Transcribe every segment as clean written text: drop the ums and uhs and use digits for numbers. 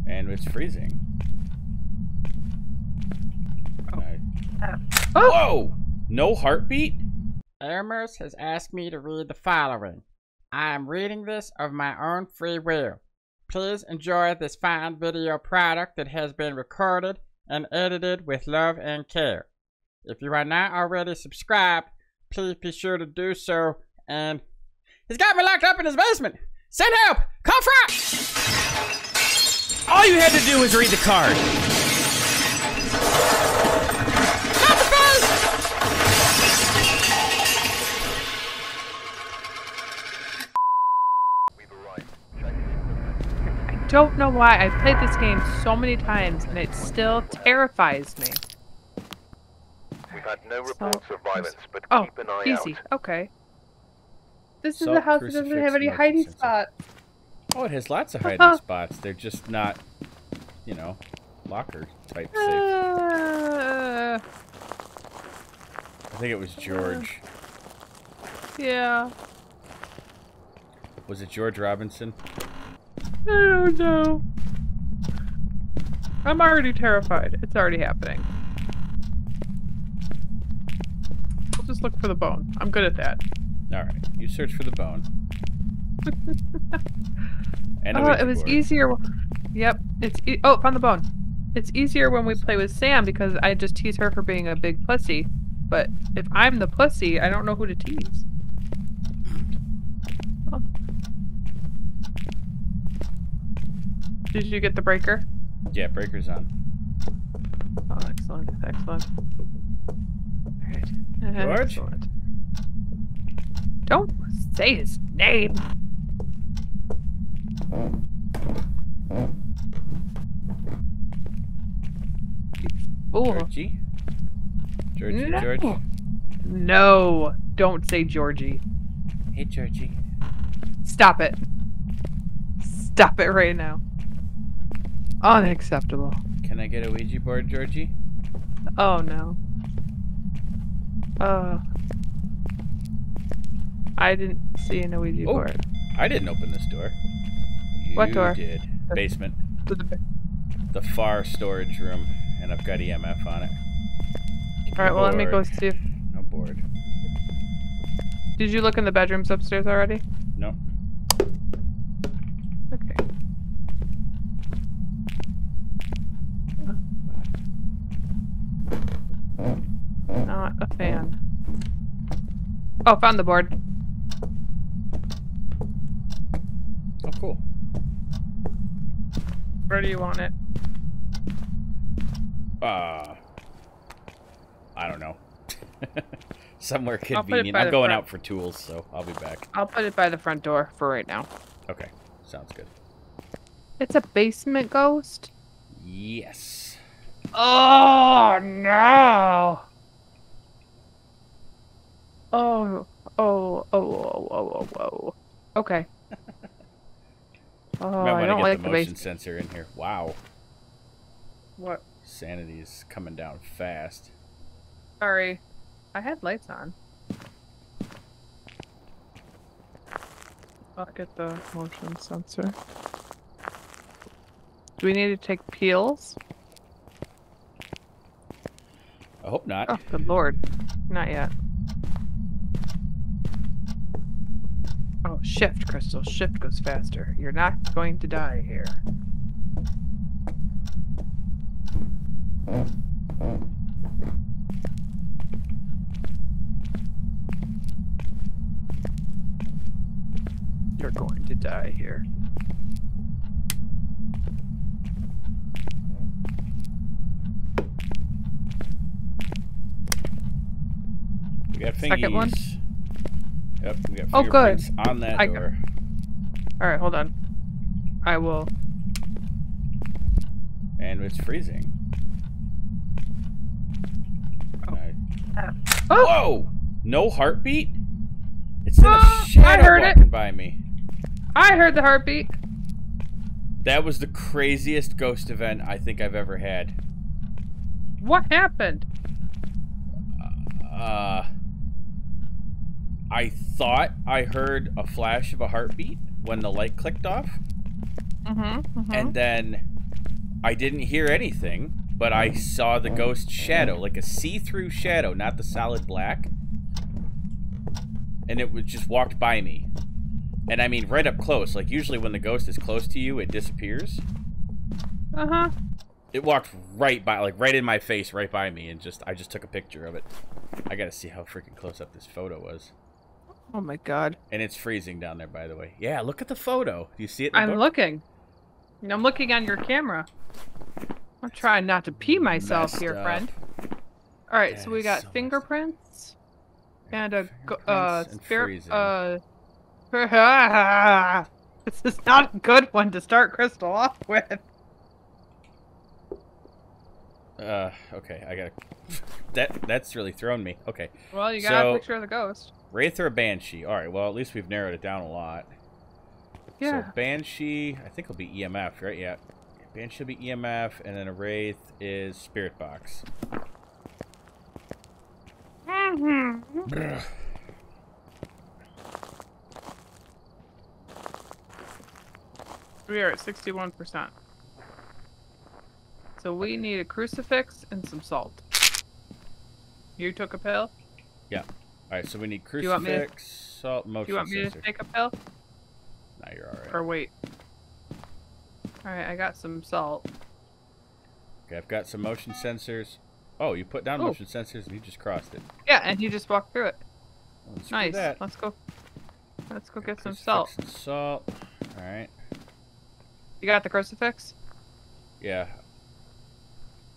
And it's freezing. Oh. Whoa! No heartbeat? Amherst has asked me to read the following. I am reading this of my own free will. Please enjoy this fine video product that has been recorded and edited with love and care. If you are not already subscribed, please be sure to do so. And he's got me locked up in his basement. Send help! Come front! All you had to do was read the card. Not the face! I don't know why. I've played this game so many times and it still terrifies me. We've had no reports of violence, but Oh, keep an eye easy. out. Okay. This is a house that doesn't have any hiding spots. Oh, it has lots of hiding spots. They're just not, you know, locker type safe. Uh, I think it was George. Yeah. Was it George Robinson? I don't know. I'm already terrified. It's already happening. I'll just look for the bone. I'm good at that. Alright, you search for the bone. And Oh, it was easier. Yep. Oh, found the bone. It's easier when we play with Sam because I just tease her for being a big pussy. But if I'm the pussy, I don't know who to tease. Oh. Did you get the breaker? Yeah, breaker's on. Oh, excellent. Excellent. Alright. George? Excellent. Don't say his name. Fool. Georgie? Georgie, No. George? No, don't say Georgie. Hey, Georgie. Stop it. Stop it right now. Unacceptable. Can I get a Ouija board, Georgie? Oh no. I didn't see an Ouija Oh, board. I didn't open this door. What You door? did. Basement. To the- The far storage room. And I've got EMF on it. Alright, well let me go Board. see if... No board. Did you look in the bedrooms upstairs already? No. Okay. Not a fan. Oh, found the board. Oh, cool. Where do you want it? I don't know. Somewhere I'll put it convenient. by I'm the going front. out for tools, so I'll be back. I'll put it by the front door for right now. Okay, sounds good. It's a basement ghost? Yes. Oh, no! Oh. Okay. Oh, Might I want don't to like get the the motion basement. sensor in here. Wow. What? Sanity is coming down fast. Sorry. I had lights on. I'll get the motion sensor. Do we need to take peels? I hope not. Oh, good lord. Not yet. Oh, shift, Crystal. Shift goes faster. You're not going to die here. You're going to die here. We got fingies. Second one? Yep, we got Oh, good. fingerprints on that I door. Alright, hold on. I will. And it's freezing. Oh. I- Oh! Whoa! No heartbeat? It's in a I shadow heard it. walking by me. I heard the heartbeat. That was the craziest ghost event I think I've ever had. What happened? I thought I heard a flash of a heartbeat when the light clicked off. Mm-hmm. And then I didn't hear anything, but I saw the ghost shadow, like a see-through shadow, not the solid black. And it was just walked by me. And I mean right up close. Like usually when the ghost is close to you, it disappears. Uh-huh. It walked right by, like right in my face, right by me, and I just took a picture of it. I gotta see how freaking close up this photo was. Oh my god. And it's freezing down there, by the way. Yeah, look at the photo. Do you see it? I'm looking. I'm looking on your camera. I'm trying not to pee myself Messed here, up. friend. All right, so we got so fingerprints and a Fingerprints and spirit. freezing. This is not a good one to start Crystal off with. Okay, I gotta... That's really thrown me. Okay. Well, you got a picture of the ghost. Wraith or a Banshee? Alright, well, at least we've narrowed it down a lot. Yeah. So, Banshee, I think will be EMF, right? Yeah. Banshee will be EMF, and then a Wraith is Spirit Box. We are at 61%. So we need a crucifix and some salt. You took a pill? Yeah. Alright, so we need you want me to- crucifix, salt, motion Do you want me to sensor. take a pill? Nah, you're alright. Or wait. Alright, I got some salt. Okay, I've got some motion sensors. Oh, you put down Oh. motion sensors and you just crossed it. Yeah, and you just walked through it. Well, screw Nice. that. Let's go. Let's go get some Crucifix salt. and salt. Alright. You got the crucifix? Yeah.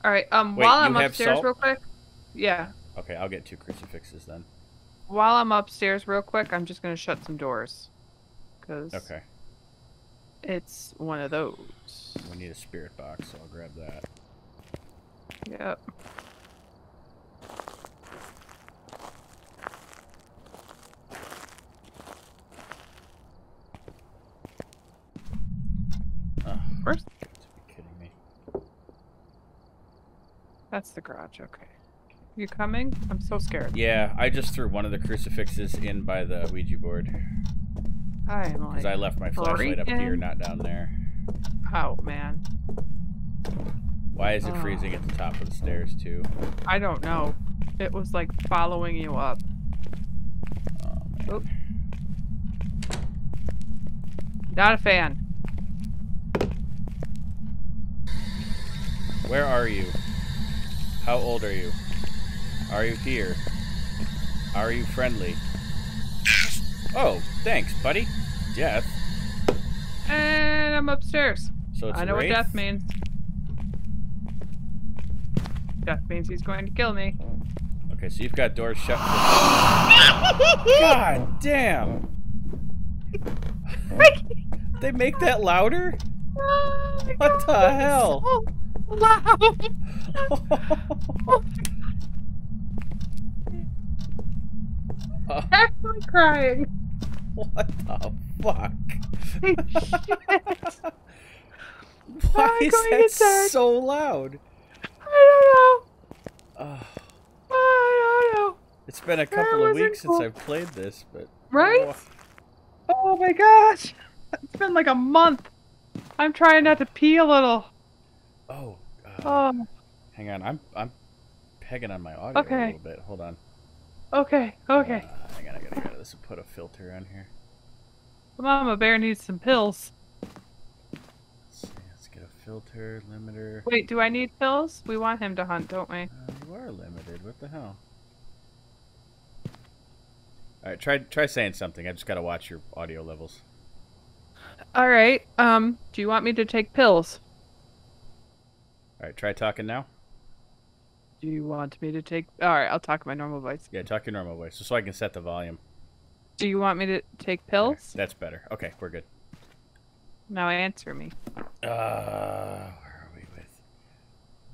Alright, Wait, while I'm you have upstairs salt? real quick. Yeah. Okay, I'll get 2 crucifixes then. While I'm upstairs real quick, I'm just gonna shut some doors. Cause Okay. it's one of those. We need a spirit box, so I'll grab that. Yep. Oh, Where's... you have to be kidding me. That's the garage, okay. You coming? I'm so scared. Yeah, I just threw one of the crucifixes in by the Ouija board. I'm like... Because I left my flashlight up here, not down there. Oh, man. Why is it freezing at the top of the stairs, too? I don't know. It was like following you up. Oh, man. Oop. Not a fan. Where are you? How old are you? Are you here? Are you friendly? Oh, thanks, buddy. Death. And I'm upstairs. So it's I know Wraith? what death means. Death means he's going to kill me. Okay, so you've got doors shut. God damn! They make that louder? Oh my What God, the hell? So loud. I'm actually crying. What the fuck? Shit. Why I'm is going that inside. so loud? I don't know. Oh, I don't know. it's been a That couple of wasn't weeks since cool. I've played this, but... Right? Oh my gosh. It's been like a month. I'm trying not to pee a little. Oh, Oh, hang on. I'm pegging on my audio a Okay. little bit. Hold on. okay, okay. Hang on, I gotta get this and put a filter on here. Mama Bear needs some pills. Let's get a filter, limiter. Wait, do I need pills? We want him to hunt, don't we? You are limited. What the hell? Alright, try saying something. I just gotta watch your audio levels. Alright, do you want me to take pills? Alright, try talking now. Do you want me to take... Alright, I'll talk my normal voice. Yeah, talk your normal voice, so I can set the volume. Do you want me to take Okay, pills? that's better. Okay, we're good. Now answer me. Where are we with?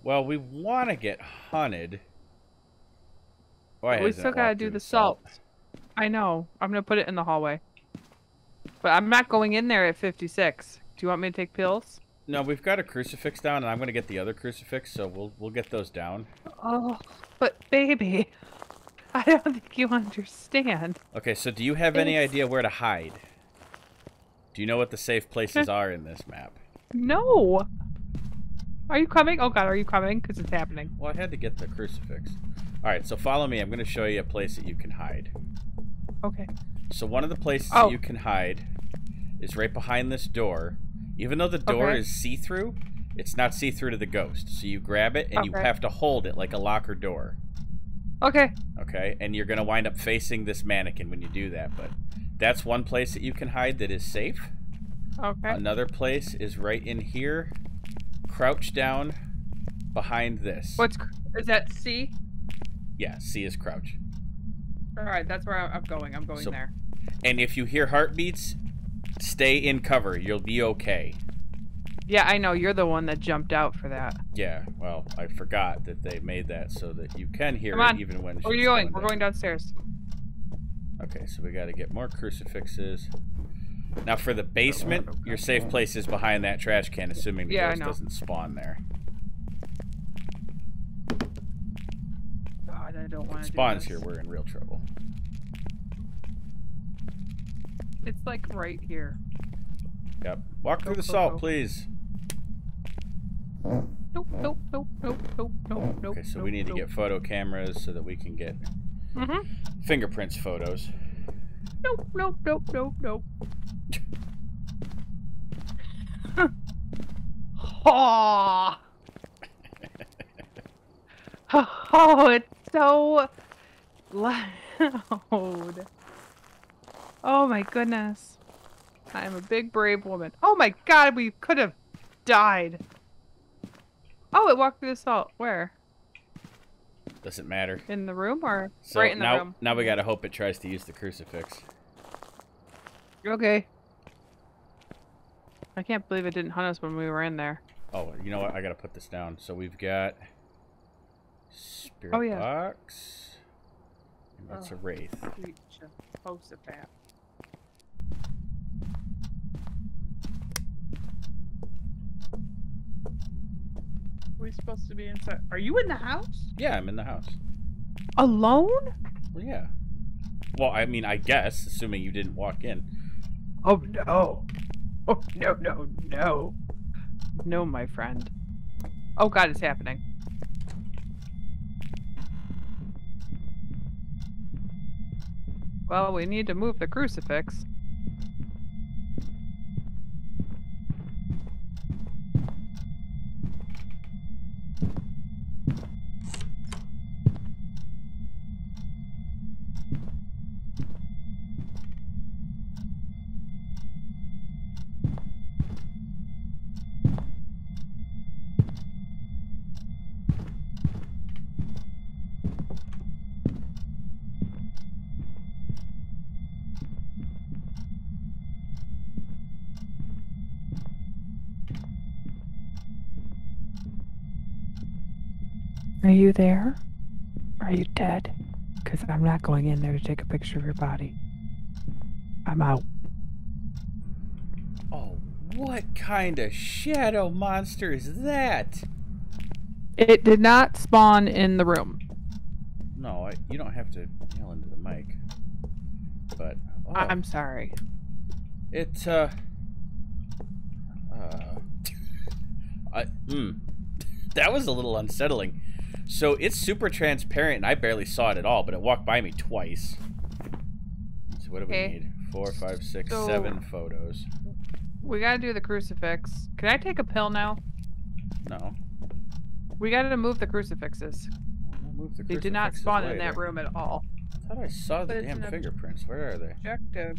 Well, we want to get hunted. Why We hasn't still it gotta walked do through the salt. I know. I'm gonna put it in the hallway. But I'm not going in there at 56. Do you want me to take pills? No, we've got a crucifix down, and I'm going to get the other crucifix, so we'll get those down. Oh, but baby, I don't think you understand. Okay, so do you have any idea where to hide? Do you know what the safe places are in this map? No. Are you coming? Oh God, are you coming? Because it's happening. Well, I had to get the crucifix. All right, so follow me. I'm going to show you a place that you can hide. Okay. So one of the places that you can hide is right behind this door. Even though the door is see-through, it's not see-through to the ghost. So you grab it, and you have to hold it like a locker door. Okay. Okay, and you're going to wind up facing this mannequin when you do that. But that's one place that you can hide that is safe. Okay. Another place is right in here. Crouch down behind this. Is that C? Yeah, C is crouch. All right, that's where I'm going. I'm going there. And if you hear heartbeats, stay in cover. You'll be okay. Yeah, I know. You're the one that jumped out for that. Yeah, well, I forgot that they made that so that you can hear it even when Where are you going? We're going downstairs. Okay, so we got to get more crucifixes. Now for the basement, your safe place is behind that trash can, assuming the ghost doesn't spawn there. God, I don't want to. If it spawns here, we're in real trouble. It's like right here. Yep. Walk through the salt, please. Nope, nope, nope, nope, nope, nope, nope. Okay, so we need to get photo cameras so that we can get fingerprints photos. Nope, nope, nope, nope, nope. Oh. Oh, it's so loud. Oh my goodness. I am a big brave woman. Oh my God, we could have died. Oh, it walked through the salt. Where? Doesn't matter. In the room or So right in the room? Now we gotta hope it tries to use the crucifix. Okay. I can't believe it didn't hunt us when we were in there. Oh, you know what? I gotta put this down. So we've got Spirit Box. And that's a Wraith. Jehoshaphat. Are we supposed to be inside? Are you in the house? Yeah, I'm in the house. Alone? Well, yeah. Well, I mean, I guess, assuming you didn't walk in. Oh no. Oh no, no, no. No, my friend. Oh God, it's happening. Well, we need to move the crucifix. Are you there? Are you dead? Because I'm not going in there to take a picture of your body. I'm out. Oh, what kind of shadow monster is that? It did not spawn in the room. No, you don't have to yell into the mic. But I'm sorry. It that was a little unsettling. So it's super transparent, and I barely saw it at all, but it walked by me twice. So what do we need? 4, 5, 6, 7 photos. We gotta do the crucifix. Can I take a pill now? No. We gotta move the crucifixes. We'll move the they did not spawn in that room at all. I thought I saw the damn fingerprints. Where are they? Objective.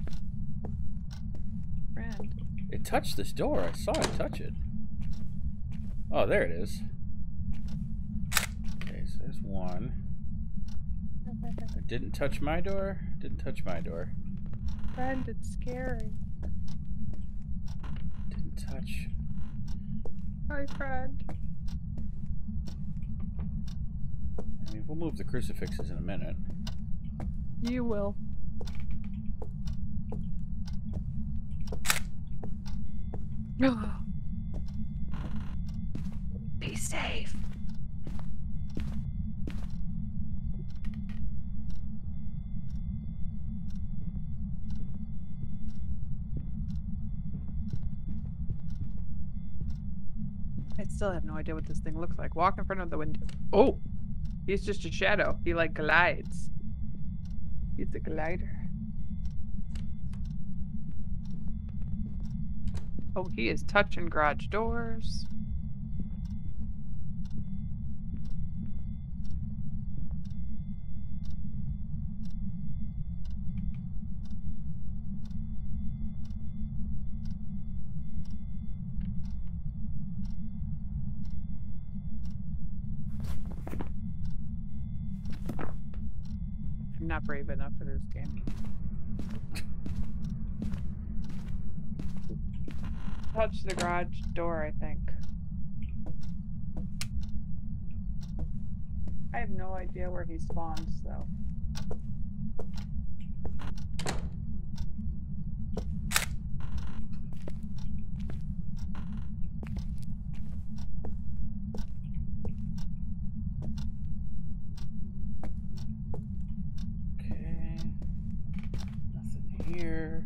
Friend. It touched this door. I saw it touch it. Oh, there it is. Okay, so there's one. It didn't touch my door. Didn't touch my door. Friend, it's scary. Didn't touch. Hi, friend. I mean, we'll move the crucifixes in a minute. You will. Be safe. still have no idea what this thing looks like. Walk in front of the window. Oh, he's just a shadow. He like glides. He's a glider. Oh, he is touching garage doors. I'm not brave enough for this game. Touch the garage door, I think. I have no idea where he spawns, though. Okay. Nothing here.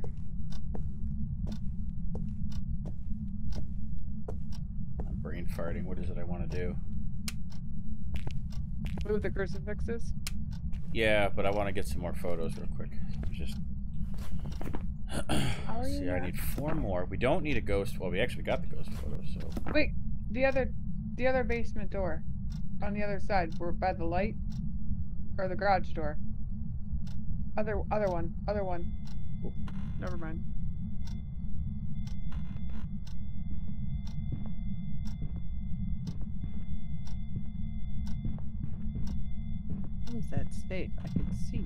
I'm brain farting. What is it I want to do? Move the crucifixes. Yeah, but I want to get some more photos real quick. Just see, I need 4 more. We don't need a ghost. Well, we actually got the ghost photo, so. Wait, the other basement door, on the other side. We're by the light, or the garage door. Other one. Oh, never mind. How is that safe? I can see it.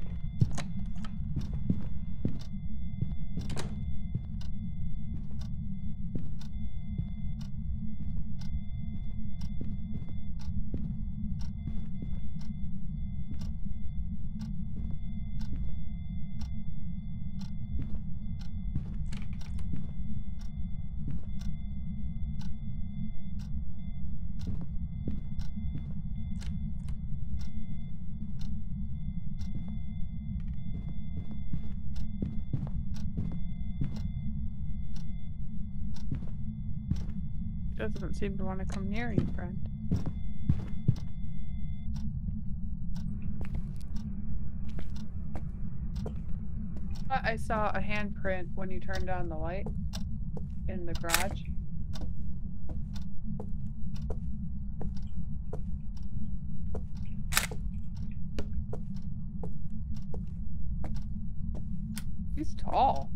Doesn't seem to want to come near you, friend. I saw a handprint when you turned on the light in the garage. He's tall.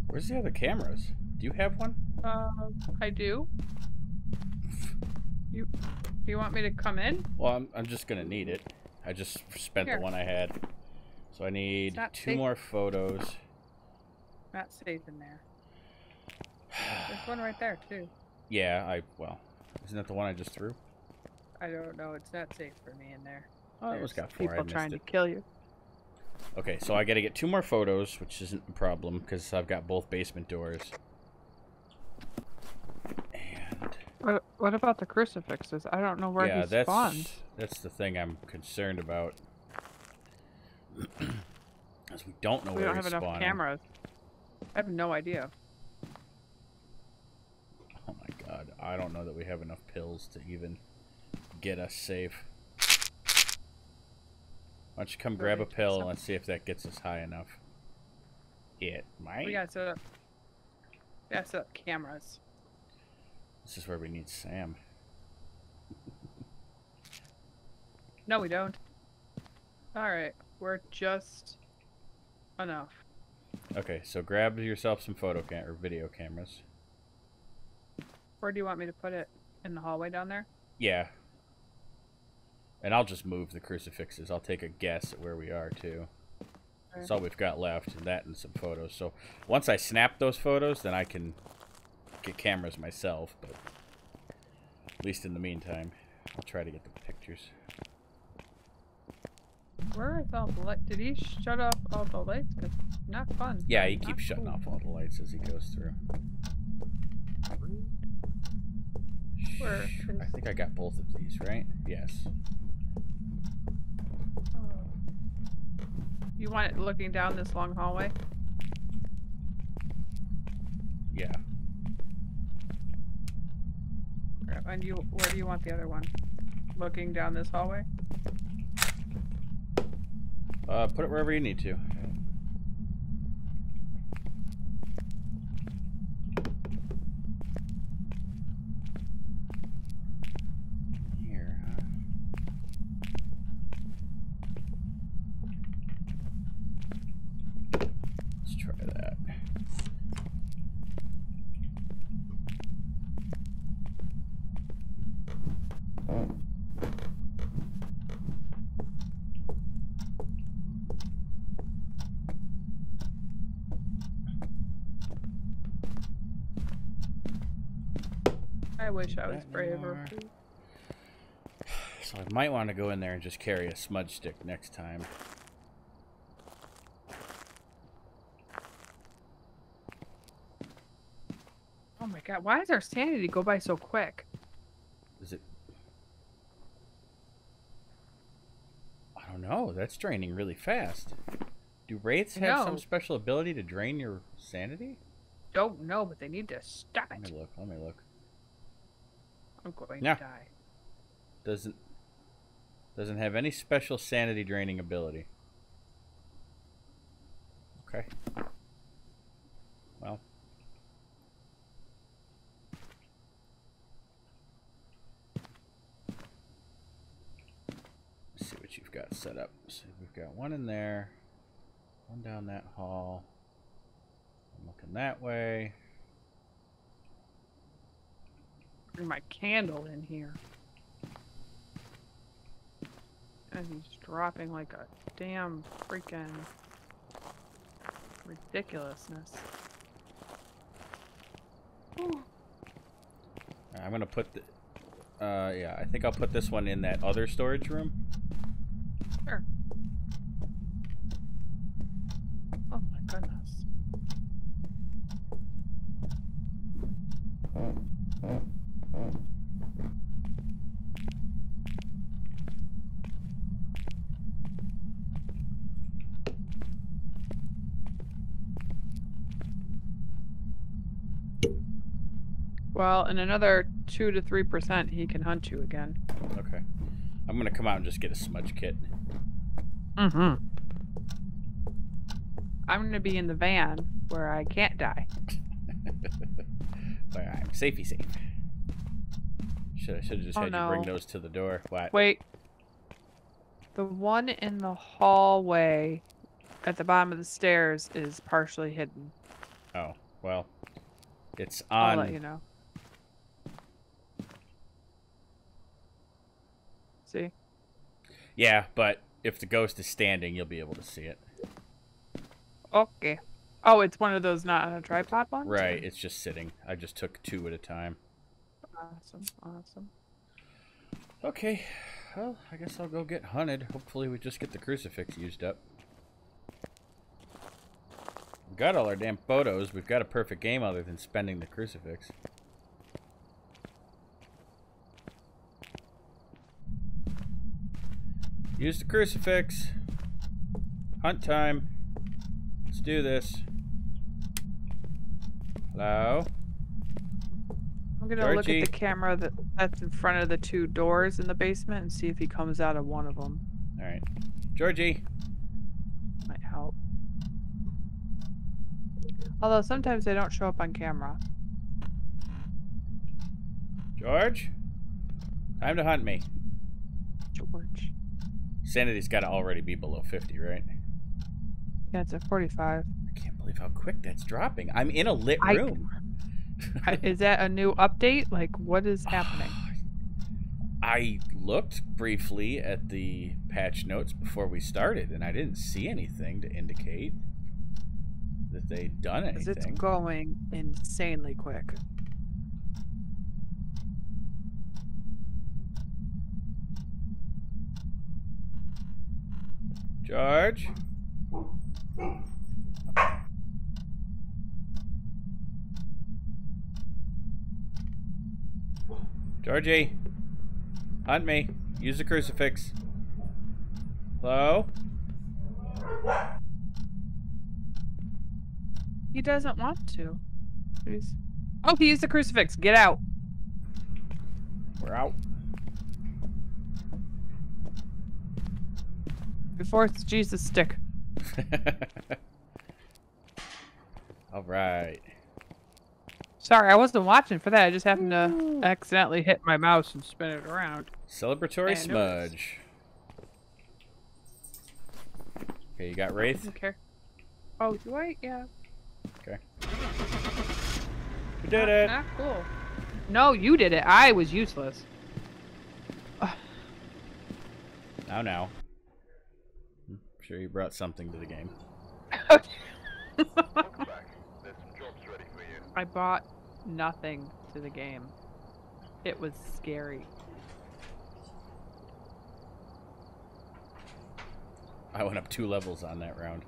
Where's the other cameras? Do you have one? I do. Do you want me to come in? Well, I'm just gonna need it. I just spent Here. the one I had. So I need 2 more photos. Not safe in there. There's one right there too. Yeah, well, isn't that the one I just threw? I don't know. It's not safe for me in there. Oh, it was got 4. I People missed trying it. to kill you. Okay, so I gotta get 2 more photos, which isn't a problem because I've got both basement doors. And What about the crucifixes? I don't know where he spawned. That's the thing I'm concerned about. As we don't know We where don't he's have enough spawning. cameras. I have no idea. Oh my god, I don't know that we have enough pills to even get us safe. Why don't you come grab a pill and let's see if that gets us high enough. It might. We gotta set up cameras. This is where we need Sam. No, we don't. Alright, we're just enough. Okay, so grab yourself some video cameras. Where do you want me to put it? In the hallway down there? Yeah. And I'll just move the crucifixes. I'll take a guess at where we are, too. Okay. That's all we've got left, and that and some photos. So once I snap those photos, then I can get cameras myself. But at least in the meantime, I'll try to get the pictures. Where is all the light? Did he shut off all the lights? 'Cause not fun. Yeah, he keeps shutting off all the lights as he goes through. Where is... I think I got both of these, right? Yes. You want it looking down this long hallway? Yeah. And where do you want the other one? Looking down this hallway? Put it wherever you need to. Here, huh? Let's try that. I wish I was braver. So I might want to go in there and just carry a smudge stick next time. Oh my god, why does our sanity go by so quick? Is it? I don't know. That's draining really fast. Do wraiths have some special ability to drain your sanity? Don't know, but they need to stop it. Let me look. Let me look. I'm going to die. Doesn't have any special sanity draining ability. Okay. Well. Let's see what you've got set up. So we've got one in there, one down that hall. I'm looking that way. Bring my candle in here. And he's dropping like a damn freaking ridiculousness. I'm gonna put the yeah, I think I'll put this one in that other storage room. Sure. Oh my goodness. Well, in another 2 to 3%, he can hunt you again. Okay. I'm gonna come out and just get a smudge kit. Mm-hmm. I'm gonna be in the van where I can't die. Where I'm safety safe. Should have just had you bring those to the door. What? Wait. The one in the hallway at the bottom of the stairs is partially hidden. Oh, well. It's on. I'll let you know. See? Yeah, but if the ghost is standing, you'll be able to see it. Okay. Oh, it's one of those not on a tripod ones? Right, it's just sitting. I just took 2 at a time. Awesome, awesome. Okay, well, I guess I'll go get hunted. Hopefully we just get the crucifix used up. We've got all our damn photos. We've got a perfect game other than spending the crucifix. Use the crucifix. Hunt time. Let's do this. Hello? I'm gonna look at the camera that's in front of the 2 doors in the basement and see if he comes out of one of them. Alright. Georgie. Might help. Although sometimes they don't show up on camera. George? Time to hunt me. George. Sanity's got to already be below 50, right? Yeah, it's at 45. I can't believe how quick that's dropping. I'm in a lit room. Is that a new update? Like, what is happening? I looked briefly at the patch notes before we started, and I didn't see anything to indicate that they'd done anything. It's going insanely quick. George? Georgie? Hunt me. Use the crucifix. Hello? He doesn't want to. Please. Oh, he used the crucifix. Get out. We're out. Before it's Jesus stick. All right. Sorry, I wasn't watching for that. I just happened to accidentally hit my mouse and spin it around. Celebratory smudge. Okay, you got Wraith? Okay. Oh, do I? Yeah. Okay. We did it! Not cool. No, you did it. I was useless. Now. I'm sure you brought something to the game. I bought nothing to the game. It was scary. I went up 2 levels on that round.